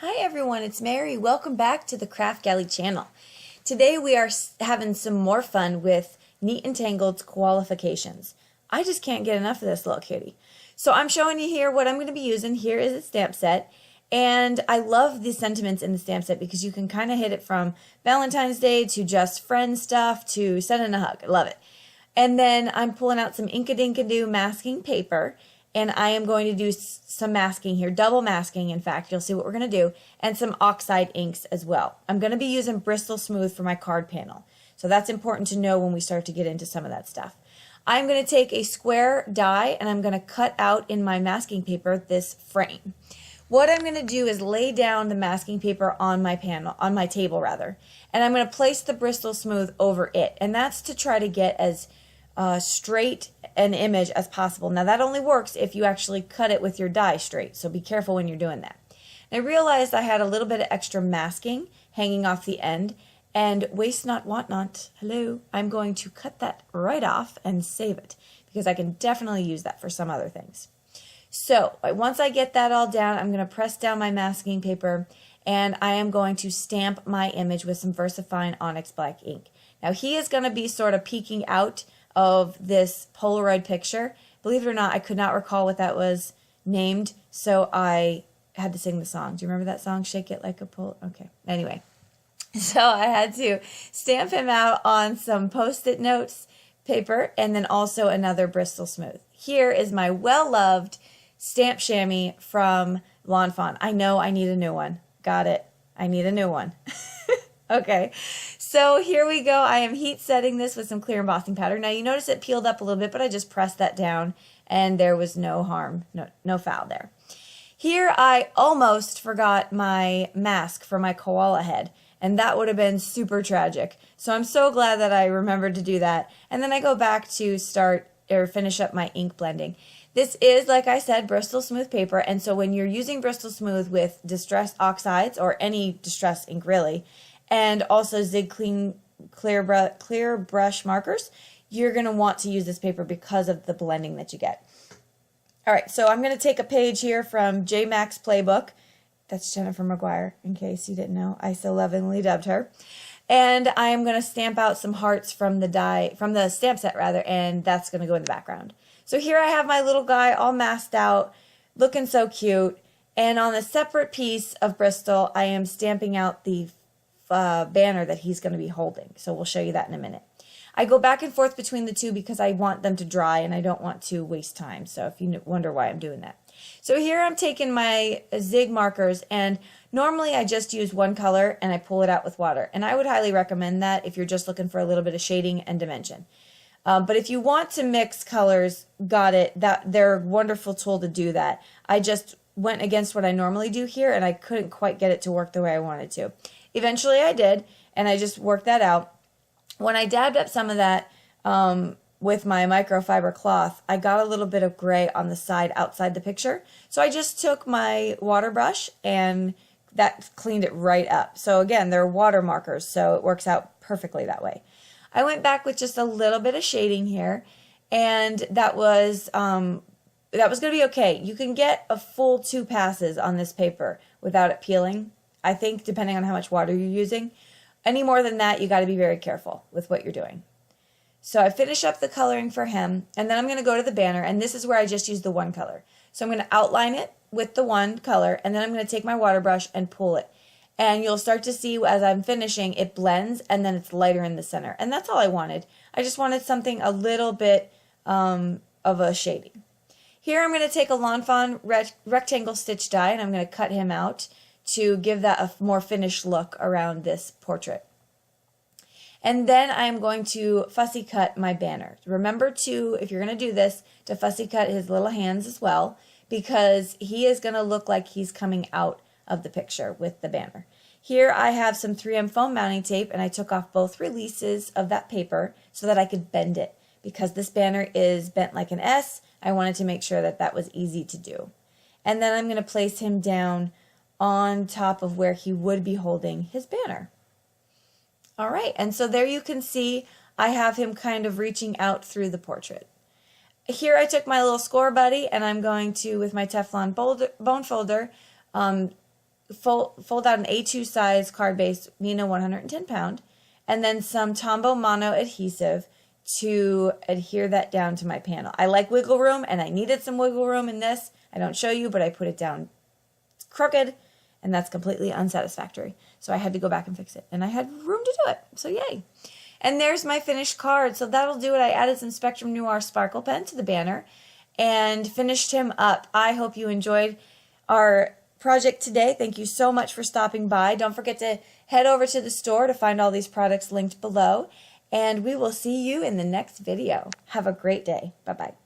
Hi everyone, it's Mary. Welcome back to the Kraftgali channel. Today we are having some more fun with Neat and Tangled Koalifications. I just can't get enough of this little kitty. So I'm showing you here what I'm going to be using. Here is a stamp set. And I love the sentiments in the stamp set because you can kind of hit it from Valentine's Day to just friend stuff to sending a hug. I love it. And then I'm pulling out some Inkadinkado masking paper. And I am going to do some masking here, double masking, in fact. You'll see what we're going to do, and some oxide inks as well. I'm going to be using Bristol Smooth for my card panel. So that's important to know when we start to get into some of that stuff. I'm going to take a square die, and I'm going to cut out in my masking paper this frame. What I'm going to do is lay down the masking paper on my panel, on my table rather, and I'm going to place the Bristol Smooth over it. And that's to try to get as straight an image as possible. Now that only works if you actually cut it with your die straight, so be careful when you're doing that. And I realized I had a little bit of extra masking hanging off the end, and waste not, want not, hello, I'm going to cut that right off and save it because I can definitely use that for some other things. So once I get that all down, I'm going to press down my masking paper and I am going to stamp my image with some VersaFine Onyx Black ink. Now he is going to be sort of peeking out of this Polaroid picture. Believe it or not, I could not recall what that was named, so I had to sing the song. Do you remember that song, Shake It Like a Pol? Okay, anyway. So I had to stamp him out on some Post-it notes paper and then also another Bristol Smooth. Here is my well-loved stamp chamois from Lawn Fawn. I know I need a new one. Got it. I need a new one. Okay, so here we go. I am heat setting this with some clear embossing powder. Now you notice it peeled up a little bit, but I just pressed that down and there was no harm, no foul there. Here I almost forgot my mask for my koala head, and that would have been super tragic. So I'm so glad that I remembered to do that. And then I go back to start or finish up my ink blending. This is, like I said, Bristol Smooth paper, and so when you're using Bristol Smooth with Distress Oxides or any Distress ink really, and also Zig clear brush markers, you're going to want to use this paper because of the blending that you get. All right, so I'm going to take a page here from J. Mac's Playbook. That's Jennifer McGuire, in case you didn't know. I so lovingly dubbed her. And I am going to stamp out some hearts from the stamp set rather, and that's going to go in the background. So here I have my little guy all masked out, looking so cute. And on a separate piece of Bristol, I am stamping out the banner that he's going to be holding. So we'll show you that in a minute. I go back and forth between the two because I want them to dry and I don't want to waste time. So if you wonder why I'm doing that. So here I'm taking my Zig markers, and normally I just use one color and I pull it out with water. And I would highly recommend that if you're just looking for a little bit of shading and dimension. But if you want to mix colors, got it. They're a wonderful tool to do that. I just went against what I normally do here and I couldn't quite get it to work the way I wanted to. Eventually I did, and I just worked that out. When I dabbed up some of that with my microfiber cloth, I got a little bit of gray on the side outside the picture. So I just took my water brush and that cleaned it right up. So again, they're water markers, so it works out perfectly that way. I went back with just a little bit of shading here, and that was going to be okay. You can get a full 2 passes on this paper without it peeling, I think, depending on how much water you're using. Any more than that, you got to be very careful with what you're doing. So I finish up the coloring for him, and then I'm going to go to the banner, and this is where I just use the one color. So I'm going to outline it with the one color, and then I'm going to take my water brush and pull it. And you'll start to see as I'm finishing, it blends, and then it's lighter in the center. And that's all I wanted. I just wanted something a little bit of a shading. Here I'm going to take a Lawn Fawn rectangle stitch die, and I'm going to cut him out to give that a more finished look around this portrait. And then I'm going to fussy cut my banner. Remember to, if you're going to do this, to fussy cut his little hands as well, because he is going to look like he's coming out of the picture with the banner. Here I have some 3M foam mounting tape, and I took off both releases of that paper so that I could bend it. Because this banner is bent like an S, I wanted to make sure that that was easy to do. And then I'm going to place him down on top of where he would be holding his banner. All right, and so there you can see I have him kind of reaching out through the portrait. Here I took my little score buddy, and I'm going to, with my Teflon bone folder, fold out an A2 size card base Mina 110 pound, and then some Tombow Mono adhesive to adhere that down to my panel. I like wiggle room, and I needed some wiggle room in this. I don't show you, but I put it down crooked, and that's completely unsatisfactory. So I had to go back and fix it, and I had room to do it. So yay. And there's my finished card. So that'll do it. I added some Spectrum Noir sparkle pen to the banner and finished him up. I hope you enjoyed our project today. Thank you so much for stopping by. Don't forget to head over to the store to find all these products linked below. And we will see you in the next video. Have a great day. Bye-bye.